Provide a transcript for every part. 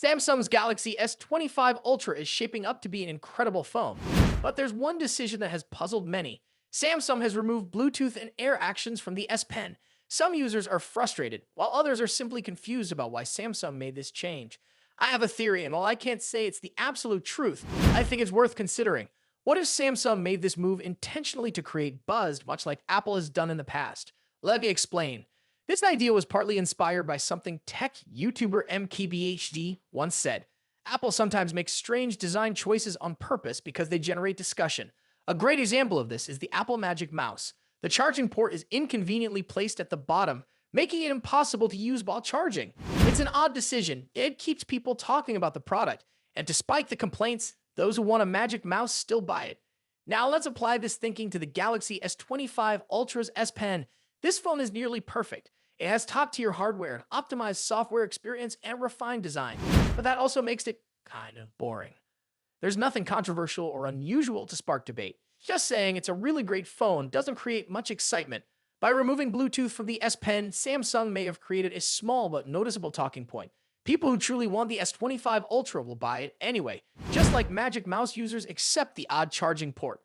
Samsung's Galaxy S25 Ultra is shaping up to be an incredible phone. But there's one decision that has puzzled many. Samsung has removed Bluetooth and Air actions from the S Pen. Some users are frustrated, while others are simply confused about why Samsung made this change. I have a theory, and while I can't say it's the absolute truth, I think it's worth considering. What if Samsung made this move intentionally to create buzz, much like Apple has done in the past? Let me explain. This idea was partly inspired by something tech YouTuber MKBHD once said. Apple sometimes makes strange design choices on purpose because they generate discussion. A great example of this is the Apple Magic Mouse. The charging port is inconveniently placed at the bottom, making it impossible to use while charging. It's an odd decision. It keeps people talking about the product, and despite the complaints, those who want a Magic Mouse still buy it. Now let's apply this thinking to the Galaxy S25 Ultra's S Pen. This phone is nearly perfect. It has top-tier hardware, optimized software experience, and refined design, but that also makes it kind of boring. There's nothing controversial or unusual to spark debate. Just saying it's a really great phone doesn't create much excitement. By removing Bluetooth from the S Pen, Samsung may have created a small but noticeable talking point. People who truly want the S25 Ultra will buy it anyway, just like Magic Mouse users accept the odd charging port.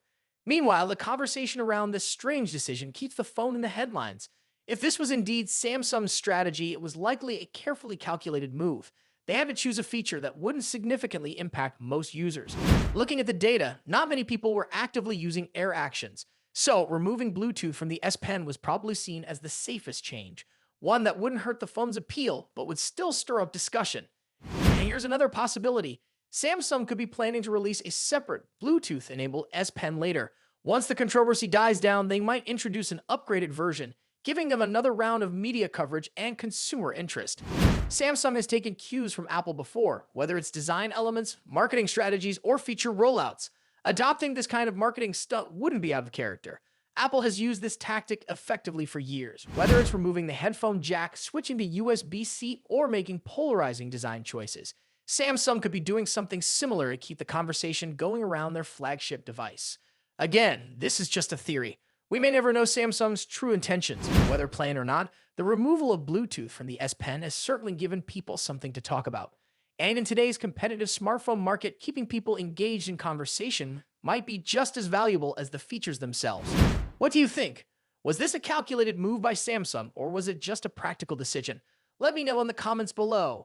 Meanwhile, the conversation around this strange decision keeps the phone in the headlines. If this was indeed Samsung's strategy, it was likely a carefully calculated move. They had to choose a feature that wouldn't significantly impact most users. Looking at the data, not many people were actively using Air actions, so removing Bluetooth from the S Pen was probably seen as the safest change, one that wouldn't hurt the phone's appeal but would still stir up discussion. And here's another possibility. Samsung could be planning to release a separate Bluetooth-enabled S Pen later. Once the controversy dies down, they might introduce an upgraded version, giving them another round of media coverage and consumer interest. Samsung has taken cues from Apple before, whether it's design elements, marketing strategies, or feature rollouts. Adopting this kind of marketing stunt wouldn't be out of character. Apple has used this tactic effectively for years, whether it's removing the headphone jack, switching to USB-C, or making polarizing design choices. Samsung could be doing something similar to keep the conversation going around their flagship device. Again, this is just a theory. We may never know Samsung's true intentions, whether planned or not. The removal of Bluetooth from the S Pen has certainly given people something to talk about. And in today's competitive smartphone market, keeping people engaged in conversation might be just as valuable as the features themselves. What do you think? Was this a calculated move by Samsung, or was it just a practical decision? Let me know in the comments below.